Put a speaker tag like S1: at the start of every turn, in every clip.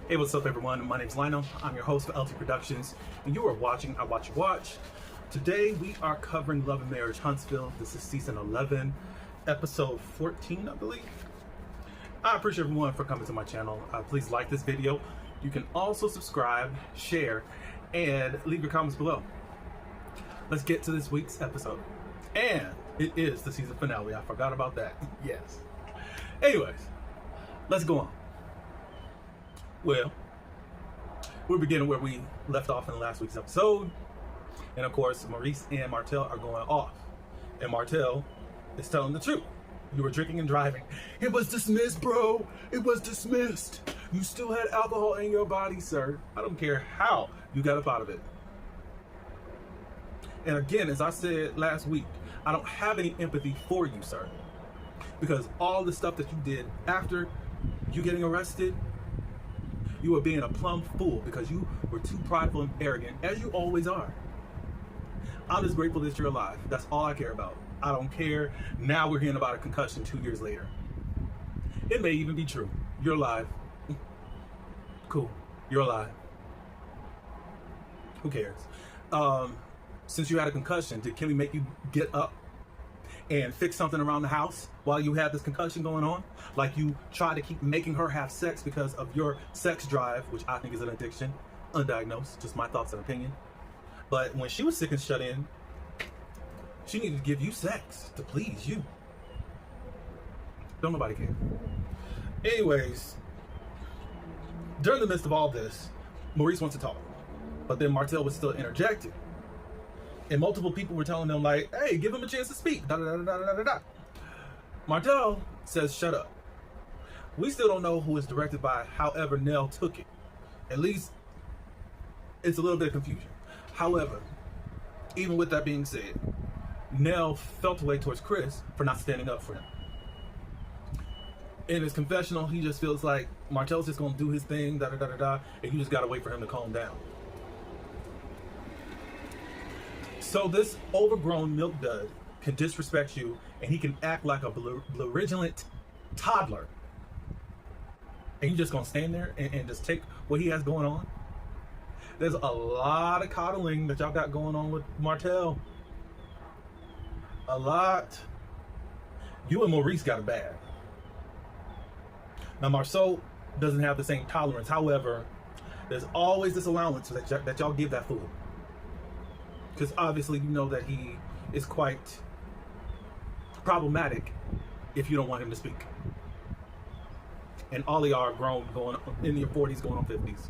S1: Hey, what's up everyone? My name's Lionel. I'm your host for LT Productions, and you are watching I Watch You Watch. Today we are covering Love and Marriage Huntsville. This is season 11, episode 14, I believe. I appreciate everyone for coming to my channel. Please like this video. You can also subscribe, share, and leave your comments below. Let's get to this week's episode. And it is the season finale. I forgot about that. Yes. Anyways, let's go on. Well, we're beginning where we left off in last week's episode. And of course, Maurice and Martell are going off. And Martell is telling the truth. You were drinking and driving. It was dismissed, bro. It was dismissed. You still had alcohol in your body, sir. I don't care how you got up out of it. And again, as I said last week, I don't have any empathy for you, sir. Because all the stuff that you did after you getting arrested, you were being a plumb fool because you were too prideful and arrogant, as you always are. I'm just grateful that you're alive. That's all I care about. I don't care. Now we're hearing about a concussion 2 years later. It may even be true. You're alive. Cool. You're alive. Who cares? Since you had a concussion, did Kimmy make you get up and fix something around the house while you had this concussion going on? Like you tried to keep making her have sex because of your sex drive, which I think is an addiction, undiagnosed, just my thoughts and opinion. But when she was sick and shut in, she needed to give you sex to please you. Don't nobody care. Anyways, during the midst of all this, Maurice wants to talk, but then Martell was still interjecting. And multiple people were telling them like, hey, give him a chance to speak. Da, da, da, da, da, da, da. Martell says, shut up. We still don't know who is directed by, however Nell took it. At least it's a little bit of confusion. However, even with that being said, Nell felt a way towards Chris for not standing up for him. In his confessional, he just feels like Martell's just gonna do his thing, da da da da da, and you just gotta wait for him to calm down. So this overgrown milk dud can disrespect you, and he can act like a belligerent toddler. And you just gonna stand there and just take what he has going on? There's a lot of coddling that y'all got going on with Martell. A lot. You and Maurice got it bad. Now Marceau doesn't have the same tolerance. However, there's always this allowance that y'all give that fool. Because obviously you know that he is quite problematic if you don't want him to speak. And all of y'all are grown, going in your 40s, going on 50s.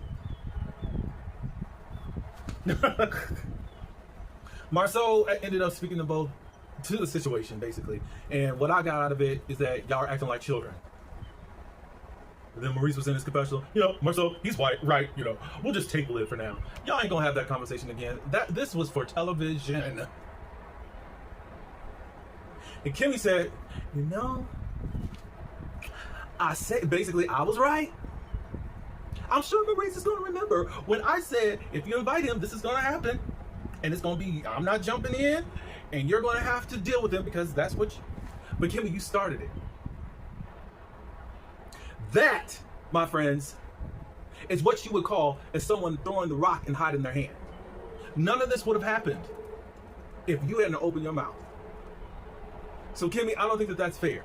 S1: Marceau ended up speaking to the situation, basically. And what I got out of it is that y'all are acting like children. And then Maurice was in his confessional, Marceau, he's white, right, we'll just table it for now. Y'all ain't gonna have that conversation again. This was for television. And Kimmy said, I said, basically, I was right. I'm sure Maurice is gonna remember when I said, if you invite him, this is gonna happen. And it's gonna be, I'm not jumping in, and you're gonna have to deal with him because that's what but Kimmy, you started it. That, my friends, is what you would call as someone throwing the rock and hiding their hand. None of this would have happened if you hadn't opened your mouth. So Kimmy, I don't think that that's fair.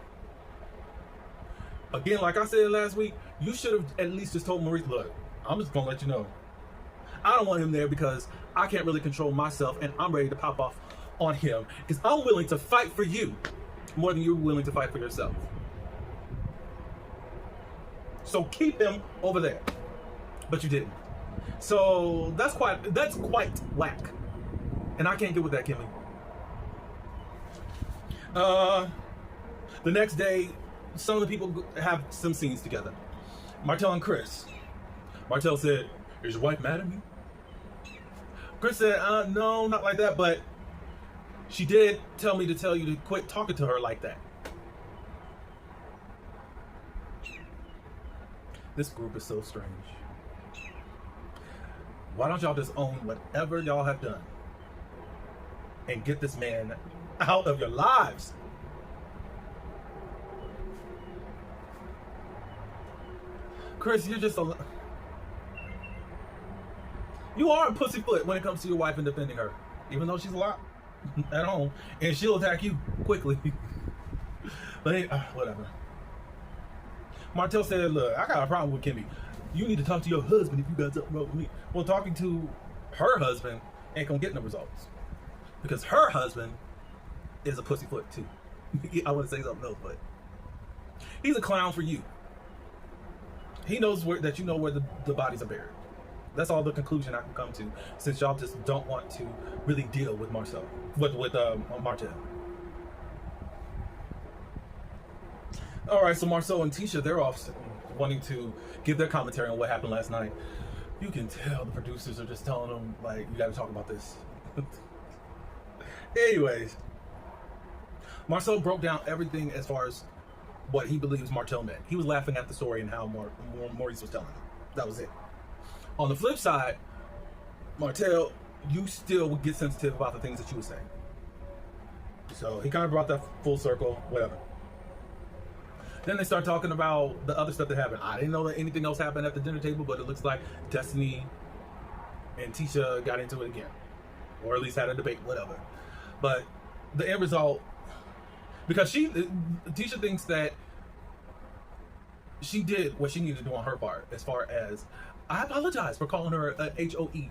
S1: Again, like I said last week, you should have at least just told Maurice, look, I'm just gonna let you know. I don't want him there because I can't really control myself and I'm ready to pop off on him because I'm willing to fight for you more than you're willing to fight for yourself. So keep him over there. But you didn't. So that's quite whack. And I can't get with that, Kimmy. The next day, some of the people have some scenes together. Martell and Chris. Martell said, is your wife mad at me? Chris said, no, not like that, but she did tell me to tell you to quit talking to her like that. This group is so strange. Why don't y'all just own whatever y'all have done and get this man out of your lives? Chris, you're just a... You are a pussyfoot when it comes to your wife and defending her, even though she's a lot at home, and she'll attack you quickly. But whatever. Martell said, "Look, I got a problem with Kimmy. You need to talk to your husband if you got something wrong with me." Well, talking to her husband ain't gonna get no results because her husband is a pussyfoot too. I want to say something else, but he's a clown for you. He knows that you know where the bodies are buried. That's all the conclusion I can come to, since y'all just don't want to really deal with Martell. All right, so Marceau and Tisha, they're off wanting to give their commentary on what happened last night. You can tell the producers are just telling them, like, you got to talk about this. Anyways, Marceau broke down everything as far as what he believes Martell meant. He was laughing at the story and how Maurice was telling him. That was it. On the flip side, Martell, you still would get sensitive about the things that you were saying. So he kind of brought that full circle, whatever. Then they start talking about the other stuff that happened. I didn't know that anything else happened at the dinner table, but it looks like Destiny and Tisha got into it again. Or at least had a debate, whatever. But the end result, because Tisha thinks that she did what she needed to do on her part, as far as, I apologize for calling her a HOE.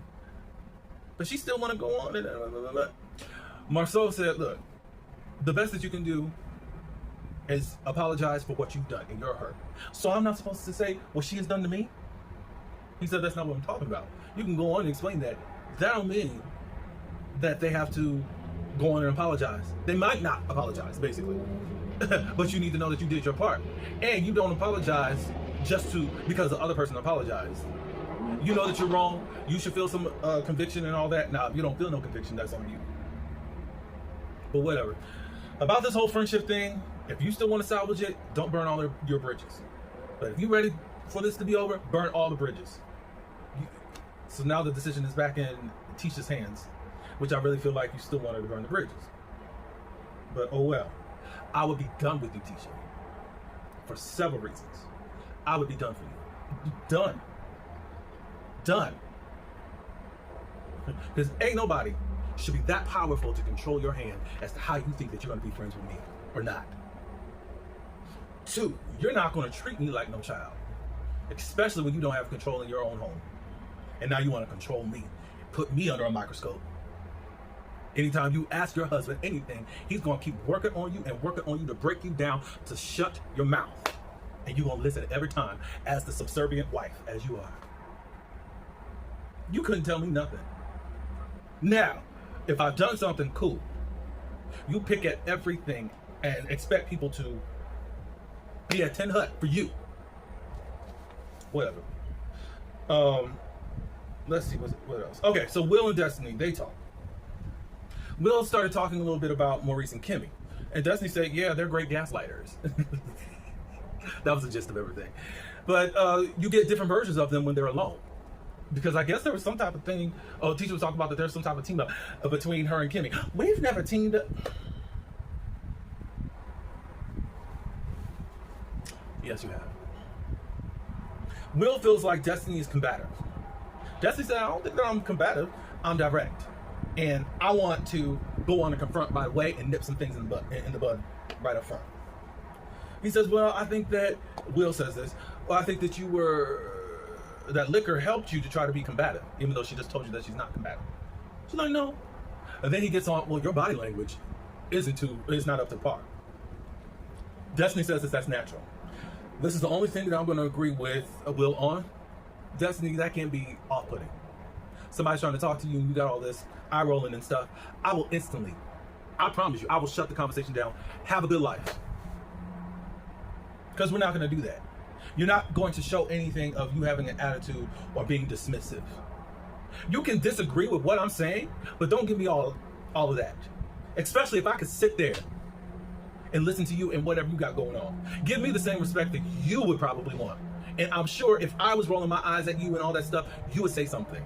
S1: But she still want to go on. Marceau said, look, the best that you can do is apologize for what you've done and you're hurt. So I'm not supposed to say what she has done to me? He said, that's not what I'm talking about. You can go on and explain that. That don't mean that they have to go on and apologize. They might not apologize, basically. But you need to know that you did your part. And you don't apologize just because the other person apologized. You know that you're wrong. You should feel some conviction and all that. Now, if you don't feel no conviction, that's on you. But whatever. About this whole friendship thing, if you still want to salvage it, don't burn all your bridges. But if you're ready for this to be over, burn all the bridges. So now the decision is back in Tisha's hands, which I really feel like you still wanted to burn the bridges. But oh well. I would be done with you, Tisha. For several reasons. I would be done for you. Done. Done. Because ain't nobody should be that powerful to control your hand as to how you think that you're going to be friends with me or not. 2, you're not going to treat me like no child, especially when you don't have control in your own home. And now you want to control me, put me under a microscope. Anytime you ask your husband anything, he's going to keep working on you and working on you to break you down, to shut your mouth. And you're going to listen every time as the subservient wife, as you are. You couldn't tell me nothing. Now, if I've done something cool, you pick at everything and expect people to be at 10 hut for you. Whatever. Let's see, what else? Okay, so Will and Destiny, they talk. Will started talking a little bit about Maurice and Kimmy. And Destiny said, yeah, they're great gaslighters. That was the gist of everything. But you get different versions of them when they're alone. Because I guess there was some type of thing, Tisha was talking about that there's some type of team up between her and Kimmy. We've never teamed up. Yes, you have. Will feels like Destiny is combative. Destiny said, I don't think that I'm combative. I'm direct. And I want to go on and confront my way and nip some things in the bud right up front. He says, well, I think that, Will says this, well, I think that that liquor helped you to try to be combative, even though she just told you that she's not combative. She's like, no. And then he gets on, well, your body language is not up to par. Destiny says that that's natural. This is the only thing that I'm going to agree with Will on. Destiny, that can be off-putting. Somebody's trying to talk to you and you got all this eye rolling and stuff. I will instantly, I promise you, I will shut the conversation down. Have a good life. Because we're not going to do that. You're not going to show anything of you having an attitude or being dismissive. You can disagree with what I'm saying, but don't give me all of that. Especially if I could sit there and listen to you and whatever you got going on. Give me the same respect that you would probably want. And I'm sure if I was rolling my eyes at you and all that stuff, you would say something.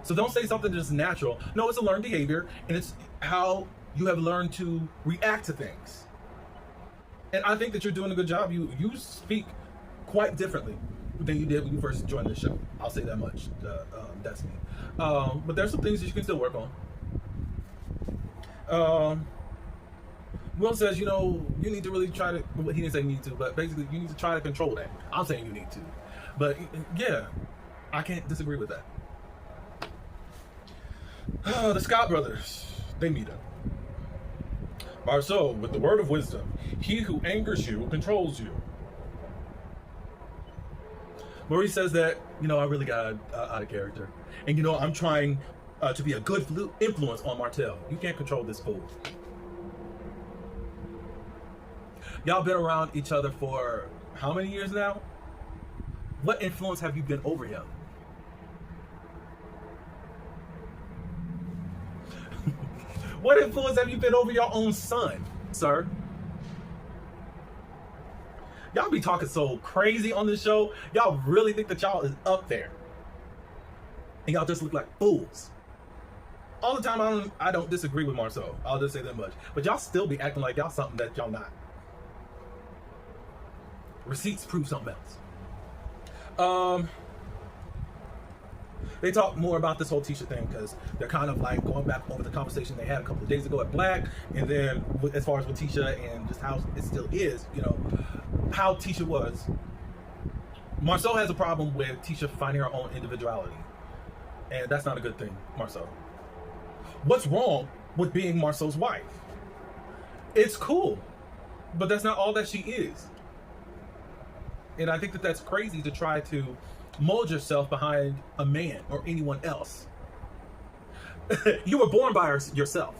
S1: So don't say something that's natural. No, it's a learned behavior, and it's how you have learned to react to things. And I think that you're doing a good job. You speak quite differently than you did when you first joined the show. I'll say that much, Destiny. But there's some things that you can still work on. Will says, you need to really try to, well, he didn't say you need to, but basically you need to try to control that. I'm saying you need to. But yeah, I can't disagree with that. The Scott brothers, they meet up. Marceau, with the word of wisdom, he who angers you controls you. Maurice says that, I really got out of character. And, I'm trying to be a good influence on Martell. You can't control this fool. Y'all been around each other for how many years now? What influence have you been over him? What influence have you been over your own son, sir? Y'all be talking so crazy on this show. Y'all really think that y'all is up there. And y'all just look like fools. All the time, I don't disagree with Marceau. I'll just say that much. But y'all still be acting like y'all something that y'all not. Receipts prove something else. They talk more about this whole Tisha thing because they're kind of like going back over the conversation they had a couple of days ago at Black, and then as far as with Tisha and just how it still is, how Tisha was. Marceau has a problem with Tisha finding her own individuality, and that's not a good thing, Marceau. What's wrong with being Marceau's wife? It's cool, but that's not all that she is. And I think that that's crazy to try to mold yourself behind a man or anyone else. You were born by yourself.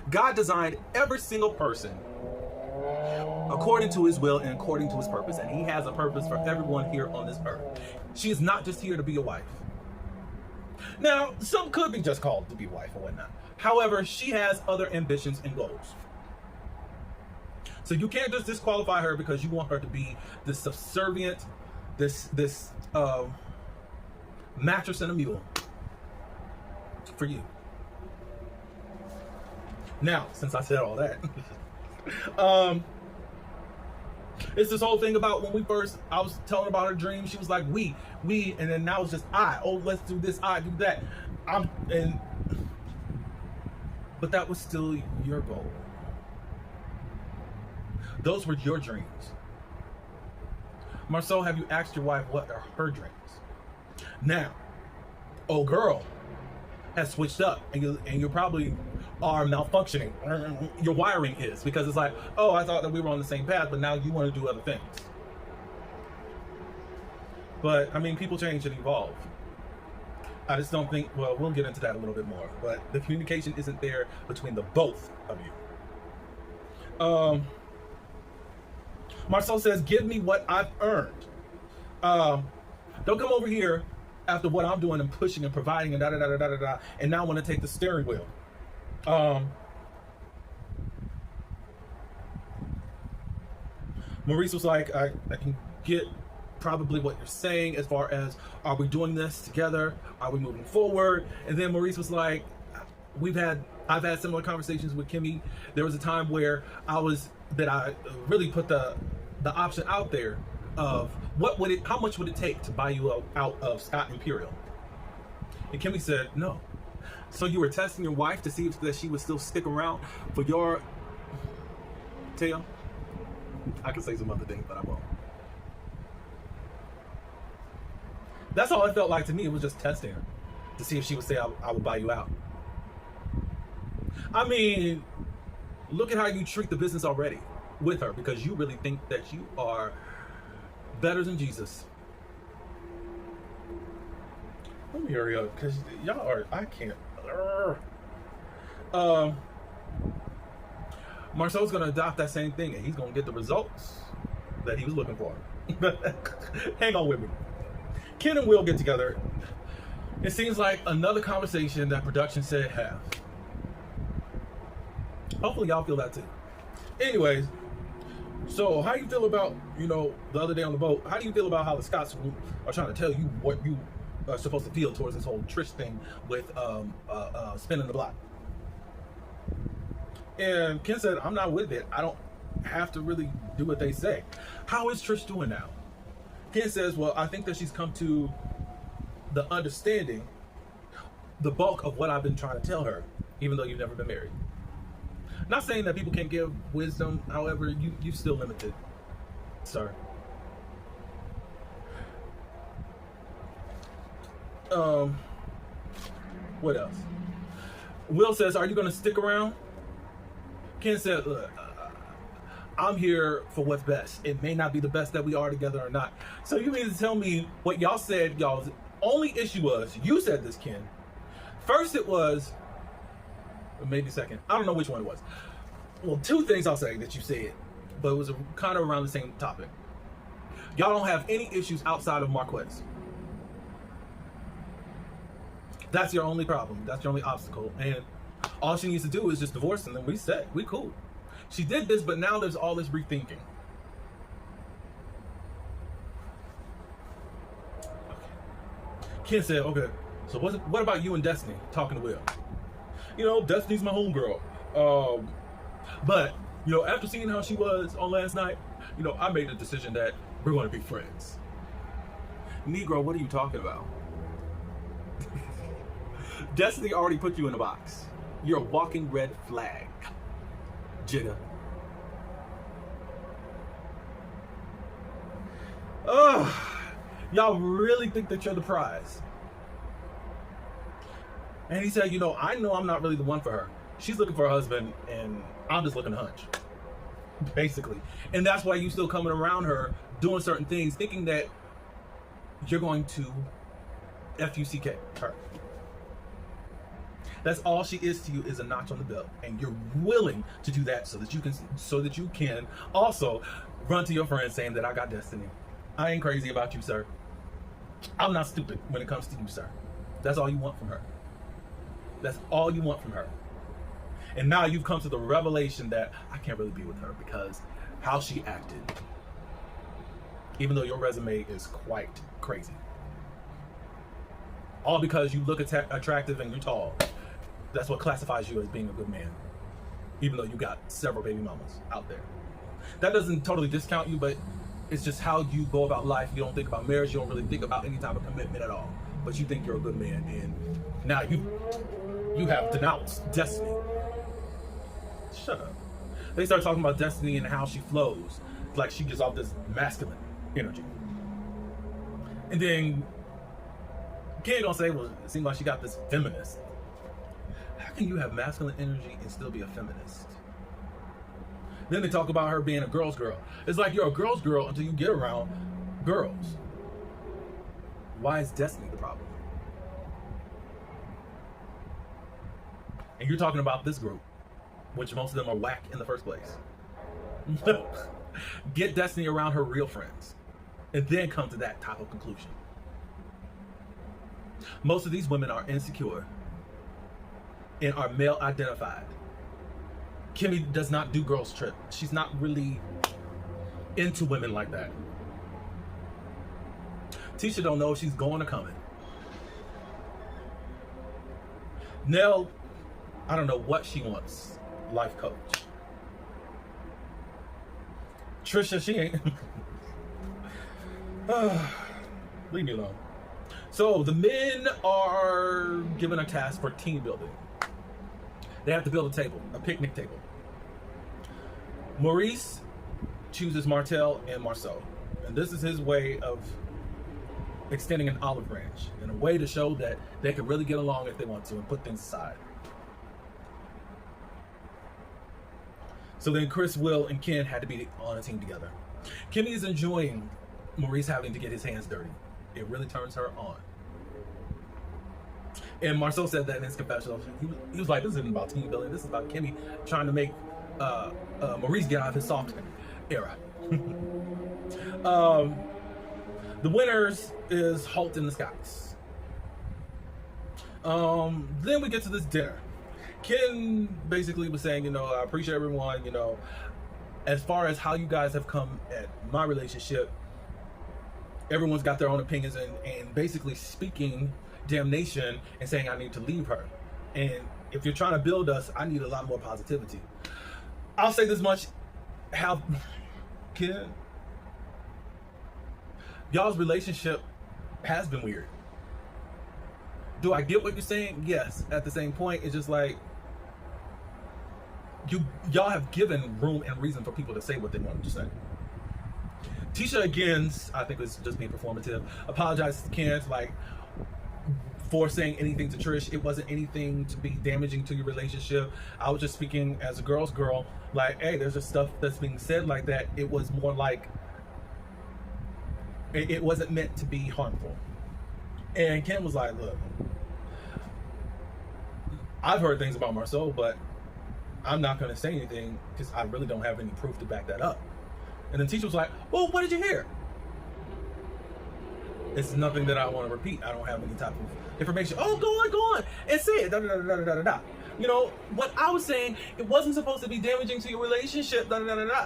S1: God designed every single person according to his will and according to his purpose. And he has a purpose for everyone here on this earth. She is not just here to be a wife. Now, some could be just called to be a wife or whatnot. However, she has other ambitions and goals. So you can't just disqualify her because you want her to be this subservient, this mattress and a mule for you. Now, since I said all that, it's this whole thing about when I was telling about her dream. She was like, we, and then now it's just I. Oh, let's do this, I do that. But that was still your goal. Those were your dreams. Marceau, have you asked your wife what are her dreams? Now, old girl has switched up, and you probably are malfunctioning. Your wiring is, because it's like, oh, I thought that we were on the same path, but now you want to do other things. But I mean, people change and evolve. I just don't think. Well, we'll get into that a little bit more. But the communication isn't there between the both of you. Marceau says, give me what I've earned. Don't come over here after what I'm doing and pushing and providing and da-da-da-da-da-da, and now want to take the steering wheel. Maurice was like, I can get probably what you're saying as far as, are we doing this together? Are we moving forward? And then Maurice was like, I've had similar conversations with Kimmy. There was a time where I really put the option out there of how much would it take to buy you out of Scott Imperial? And Kimmy said no. So you were testing your wife to see if that she would still stick around for your tail? I could say some other things, but I won't. That's all it felt like to me. It was just testing her to see if she would say I would buy you out. I mean, look at how you treat the business already with her, because you really think that you are better than Jesus. Let me hurry up, because y'all are, I can't. Marceau's going to adopt that same thing, and he's going to get the results that he was looking for. Hang on with me. Ken and Will get together. It seems like another conversation that production said have. Hopefully y'all feel that too. Anyways, so how do you feel about, the other day on the boat, how do you feel about how the Scots are trying to tell you what you are supposed to feel towards this whole Trish thing with spinning the block? And Ken said, I'm not with it. I don't have to really do what they say. How is Trish doing now? Ken says, well, I think that she's come to the understanding, the bulk of what I've been trying to tell her, even though you've never been married. Not saying that people can't give wisdom, however, you're still limited, sir. What else? Will says, are you going to stick around? Ken said, look, I'm here for what's best. It may not be the best that we are together or not. So you mean to tell me what y'all said, y'all's only issue was, you said this, Ken. First it was, or maybe second, I don't know which one it was. Well, two things I'll say that you said, but it was kind of around the same topic. Y'all don't have any issues outside of Marquez. That's your only problem. That's your only obstacle. And all she needs to do is just divorce and then we set. We cool. She did this, but now there's all this rethinking. Okay. Ken said, okay, so what about you and Destiny talking to Will? You know, Destiny's my homegirl. But, you know, after seeing how she was on last night, you know, I made the decision that we're going to be friends. Negro, what are you talking about? Destiny already put you in a box. You're a walking red flag. Jigga. Y'all really think that you're the prize? And he said, you know I'm not really the one for her. She's looking for a husband and I'm just looking to hunch. Basically. And that's why you still coming around her doing certain things, thinking that you're going to F-U-C-K her. That's all she is to you, is a notch on the belt, and you're willing to do that so that you can also run to your friends saying that I got Destiny. I ain't crazy about you, sir. I'm not stupid when it comes to you, sir. That's all you want from her. That's all you want from her. And now you've come to the revelation that I can't really be with her because how she acted, even though your resume is quite crazy. All because you look attractive and you're tall. That's what classifies you as being a good man, even though you got several baby mamas out there. That doesn't totally discount you, but it's just how you go about life. You don't think about marriage. You don't really think about any type of commitment at all. But you think you're a good man, and now you have denounced Destiny. Shut up. They start talking about Destiny and how she flows, like she gives off this masculine energy. And then Ken gonna say, well, it seems like she got this feminist. How can you have masculine energy and still be a feminist? Then they talk about her being a girl's girl. It's like you're a girl's girl until you get around girls. Why is Destiny the problem? And you're talking about this group, which most of them are whack in the first place. Get Destiny around her real friends, and then come to that type of conclusion. Most of these women are insecure and are male identified. Kimmy does not do girls trip. She's not really into women like that. Tisha don't know if she's going or coming. Nell, I don't know what she wants. Life coach. Trisha, she ain't. Leave me alone. So the men are given a task for team building. They have to build a table, a picnic table. Maurice chooses Martel and Marceau. And this is his way of extending an olive branch in a way to show that they can really get along if they want to and put things aside. So then Chris, Will, and Ken had to be on a team together. Kimmy is enjoying Maurice having to get his hands dirty. It really turns her on. And Marceau said that in his confessional. He was like, this isn't about team building. This is about Kimmy trying to make Maurice get out of his soft era. The winners is Halt in the Skies. Then we get to this dinner. Ken basically was saying, I appreciate everyone, as far as how you guys have come at my relationship, everyone's got their own opinions and basically speaking damnation and saying I need to leave her. And if you're trying to build us, I need a lot more positivity. I'll say this much, Ken, Y'all's relationship has been weird. Do I get what you're saying? Yes. At the same point, it's just like y'all have given room and reason for people to say what they wanted to say. Tisha again, I think was just being performative. Apologized to Ken, like, for saying anything to Trish. It wasn't anything to be damaging to your relationship. I was just speaking as a girl's girl. Like, hey, there's just stuff that's being said like that. It was more like it wasn't meant to be harmful. And Ken was like, look, I've heard things about Marceau, but I'm not going to say anything because I really don't have any proof to back that up. And then Tisha was like, well, what did you hear? It's nothing that I want to repeat. I don't have any type of information. Oh, go on and say it. Da, da, da, da, da, da, da. You know, what I was saying, it wasn't supposed to be damaging to your relationship. Da, da, da, da, da.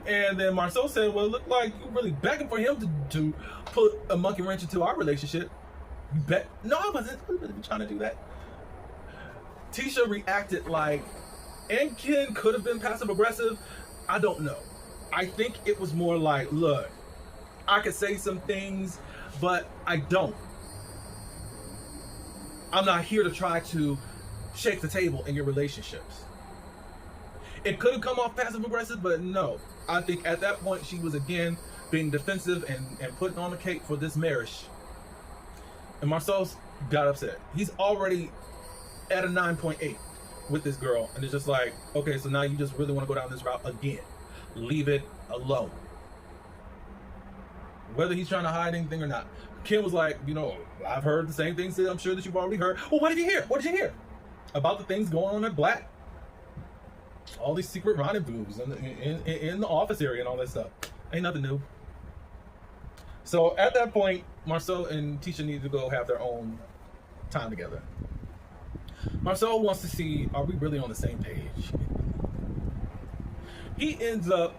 S1: And then Marceau said, well, it looked like you really begging for him to put a monkey wrench into our relationship. You bet. No, I wasn't trying to do that. Tisha reacted like, and Ken could have been passive aggressive. I don't know. I think it was more like, look, I could say some things, but I don't. I'm not here to try to shake the table in your relationships. It could have come off passive aggressive, but no. I think at that point she was again being defensive and putting on the cake for this marriage. And Marceau got upset. He's already at a 9.8 with this girl, and it's just like, okay, so now you just really want to go down this route again. Leave it alone. Whether he's trying to hide anything or not. Ken was like, you know, I've heard the same things that I'm sure that you've already heard. Well, what did you hear? What did you hear? About the things going on at Black? All these secret rendezvous in the office area and all that stuff. Ain't nothing new. So at that point, Marceau and Tisha need to go have their own time together. Marceau wants to see, are we really on the same page? He ends up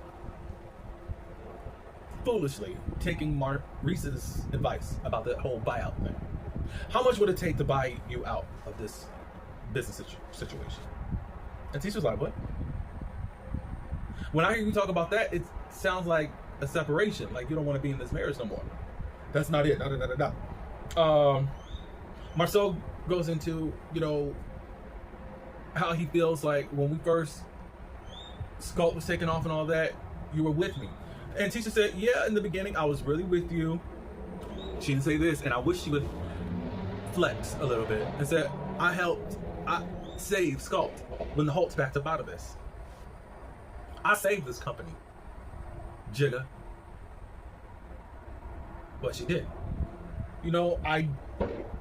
S1: foolishly taking Maurice's advice about that whole buyout thing. How much would it take to buy you out of this business situation? And Tisha's like, what? When I hear you talk about that, it sounds like a separation. Like you don't want to be in this marriage no more. That's not it. Marceau goes into, you know, how he feels like when we first, Sculpt was taken off and all that, you were with me. And Tisha said, yeah, in the beginning, I was really with you. She didn't say this, and I wish she would flex a little bit and said, I saved Sculpt when the Holtz backed up out of this. I saved this company, Jigga. But she did. You know, I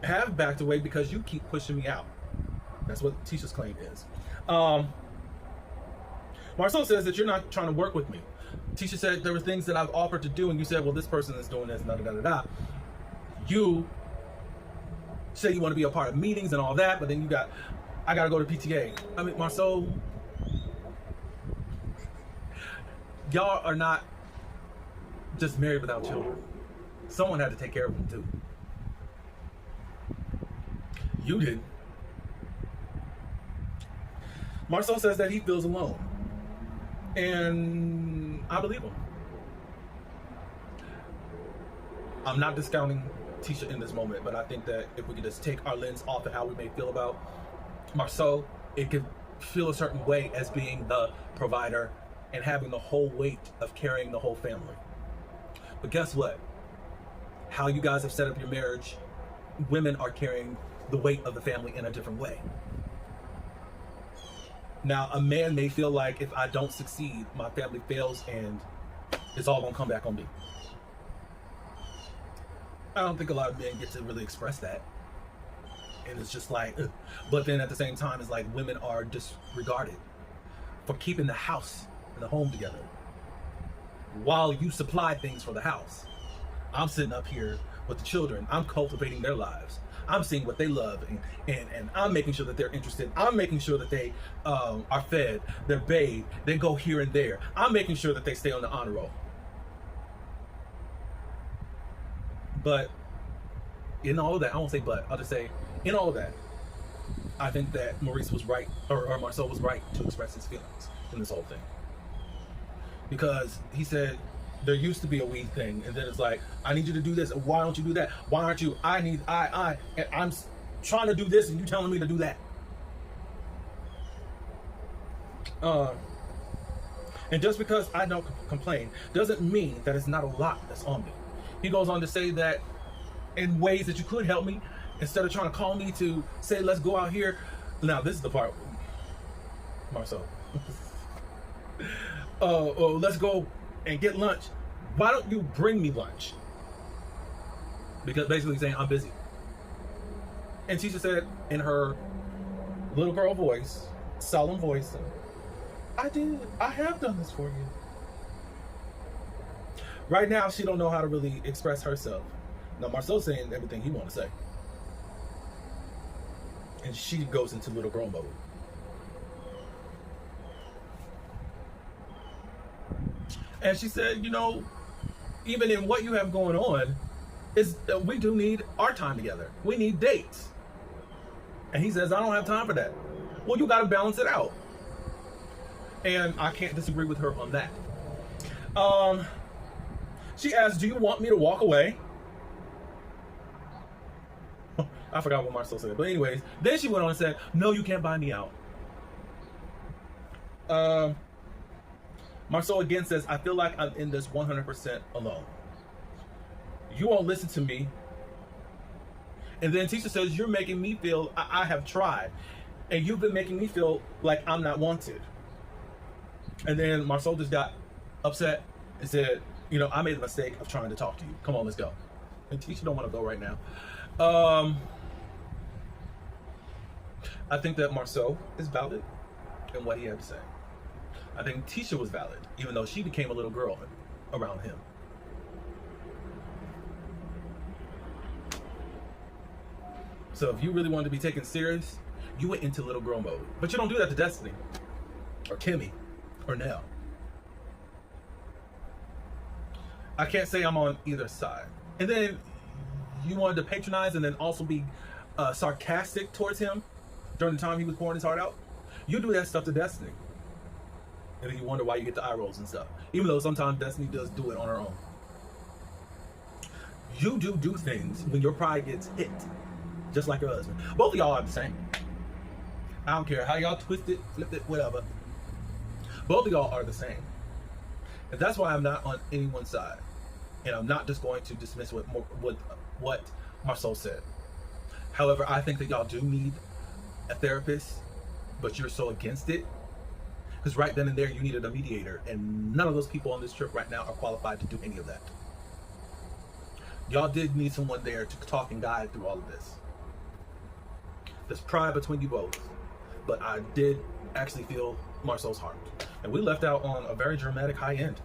S1: have backed away because you keep pushing me out. That's what Tisha's claim is. Marceau says that you're not trying to work with me. Tisha said there were things that I've offered to do, and you said, well, this person is doing this, da-da-da-da-da. You say you want to be a part of meetings and all that, but then I got to go to PTA. I mean, Marceau, y'all are not just married without children. Someone had to take care of them, too. You did. Marceau says that he feels alone. And I believe him. I'm not discounting Tisha in this moment, but I think that if we could just take our lens off of how we may feel about Marceau, it could feel a certain way as being the provider and having the whole weight of carrying the whole family. But guess what? How you guys have set up your marriage, women are carrying the weight of the family in a different way. Now, a man may feel like if I don't succeed, my family fails and it's all gonna come back on me. I don't think a lot of men get to really express that. And it's just like, ugh. But then at the same time, it's like women are disregarded for keeping the house and the home together while you supply things for the house. I'm sitting up here with the children. I'm cultivating their lives. I'm seeing what they love, and I'm making sure that they're interested. I'm making sure that they are fed, they're bathed, they go here and there. I'm making sure that they stay on the honor roll. But in all of that, I won't say but, I'll just say in all of that, I think that Maurice was right, or Marceau was right to express his feelings in this whole thing. Because he said, there used to be a we thing, and then it's like, I need you to do this. Why don't you do that? Why aren't you? And I'm trying to do this, and you telling me to do that. And just because I don't complain doesn't mean that it's not a lot that's on me. He goes on to say that in ways that you could help me, instead of trying to call me to say, let's go out here. Now, this is the part, Marcel. Let's go and get lunch. Why don't you bring me lunch? Because basically saying I'm busy. And Tisha said in her little girl voice, solemn voice, I have done this for you. Right now, she don't know how to really express herself. Now, Marcel's saying everything he want to say. And she goes into little girl mode. And she said, you know, even in what you have going on, we do need our time together. We need dates. And he says, I don't have time for that. Well, you got to balance it out. And I can't disagree with her on that. She asked, do you want me to walk away? I forgot what Marcel said. But anyways, then she went on and said, no, you can't buy me out. Marcel again says, I feel like I'm in this 100% alone. You won't listen to me. And then Tisha says, you're making me feel I have tried. And you've been making me feel like I'm not wanted. And then Marcel just got upset and said, you know, I made the mistake of trying to talk to you. Come on, let's go. And Tisha don't want to go right now. I think that Marcel is valid in what he had to say. I think Tisha was valid, even though she became a little girl around him. So if you really wanted to be taken serious, you went into little girl mode. But you don't do that to Destiny, or Kimmy, or Nell. I can't say I'm on either side. And then you wanted to patronize and then also be sarcastic towards him during the time he was pouring his heart out. You do that stuff to Destiny. And then you wonder why you get the eye rolls and stuff. Even though sometimes Destiny does do it on her own. You do things when your pride gets hit. Just like your husband. Both of y'all are the same. I don't care how y'all twist it, flip it, whatever. Both of y'all are the same. And that's why I'm not on anyone's side. And I'm not just going to dismiss what Marcel said. However, I think that y'all do need a therapist, but you're so against it. Because right then and there, you needed a mediator. And none of those people on this trip right now are qualified to do any of that. Y'all did need someone there to talk and guide through all of this. There's pride between you both. But I did actually feel Marcel's heart. And we left out on a very dramatic high end.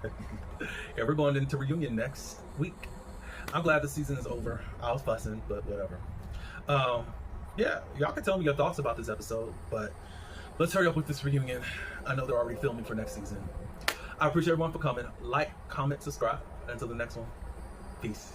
S1: And we're going into reunion next week. I'm glad the season is over. I was fussing, but whatever. Yeah, y'all can tell me your thoughts about this episode, but let's hurry up with this reunion. I know they're already filming for next season. I appreciate everyone for coming. Like, comment, subscribe. Until the next one, peace.